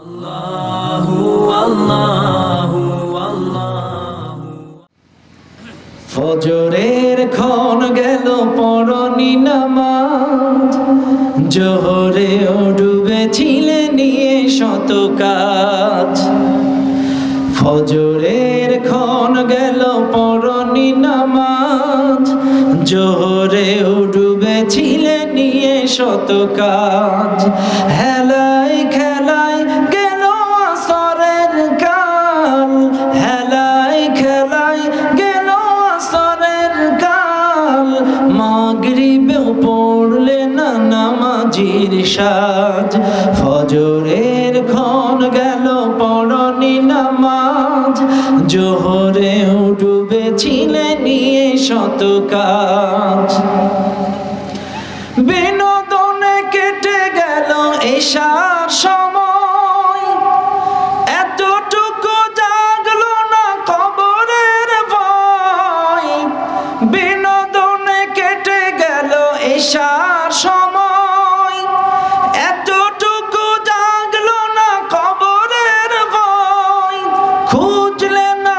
আল্লাহু আল্লাহু আল্লাহু। ফজরের ক্ষণ গেল পড়নি নামাজ, জোহরেও ডুবেছিলে নিয়ে শত কাজ। ফজরের ক্ষণ গেল পড়নি নামাজ, জোহরেও ডুবেছিলে নিয়ে শত কাজ। হেলায় খেলায় গেল আসরের কাল, হেলায় খেলায় গেল আসরের কাল। মাগরিবেও পড়লে না নামাজির সাজ। ফজরের ক্ষণ গেল পড়নি নামাজ, জোহরেও ডুবেছিলে নিয়ে শত কাজ। বিনোদনে কেটে গেল এশার সময়, এতটুকু জাগলো না কবরের ভয়। বিনোদনে কেটে গেল এশার সময়, এতটুকু জাগলো না কবরের ভয়। খুঁজলে না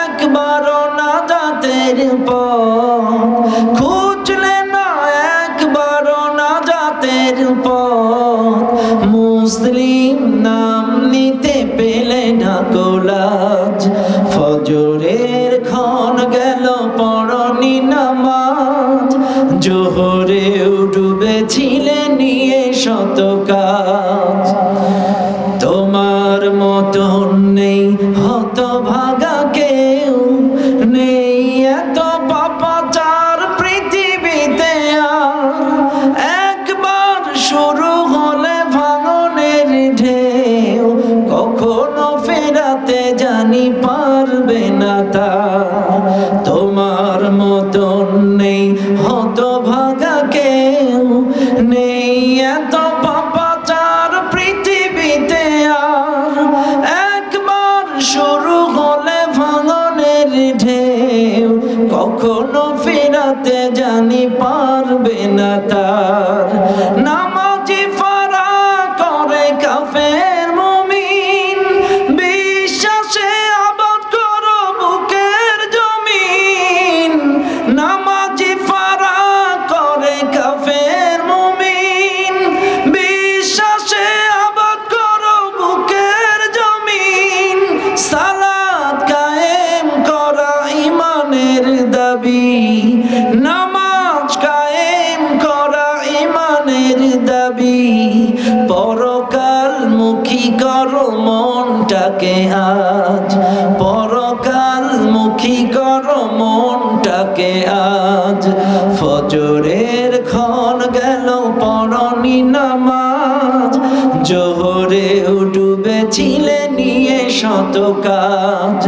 একবারও নাজাতের পথ, খুঁজলে না একবারও নাজাতের পথ। মুসলিম নাম নিতে পেলে না কোলাজ। ফজরের ক্ষণ গেল পড়নি নামাজ, জোহরেও ডুবেছিলে নিয়ে শত কাজ। তোমার মতন নেই হতভাগা কেউ, নেই এত পাপাচার পৃথিবীতে আর। একবার শুরু হলে ভাঙনের ঢেউ, কখনো ফেরাতে জানি পারবে না তা। তোমার মতন নেই হতভাগা কেউ, নেই এত পাপাচার পৃথিবীতে আর। একবার শুরু হলে ভাঙনের ঢেউ, কখনো ফেরাতে জানি পারবে না তার। নামাজি ফারা করে কাফের মুমিন, বিশ্বাসে আবাদ করো বুকের জমিন। নামাজি ফারা করে কাফের মুমিন, বিশ্বাসে আবাদ করো বুকের জমিন। সালাত কায়েম করা ইমানের দাবি, নামাজ কায়েম করা ইমানের দাবি। পরকাল মুখী করো মনটাকে আজ, পরকাল মুখী করো মনটাকে আজ। ফজরের ক্ষণ গেল পড়নি নামাজ, জোহরেও ডুবেছিলে নিয়ে শত কাজ।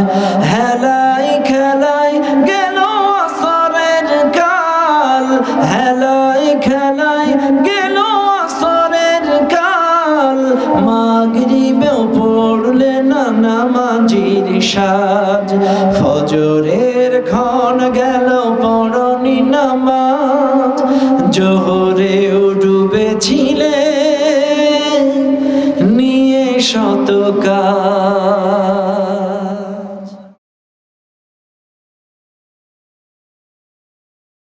হেলায় খেলায় গেল আসরের কাল, হেলায় খেলায় গেল আসরের কাল। মাগরিবেও পড়লে না নামাজির সাজ। ফজরের ক্ষণ গেল পড়নি নামাজ, জোহর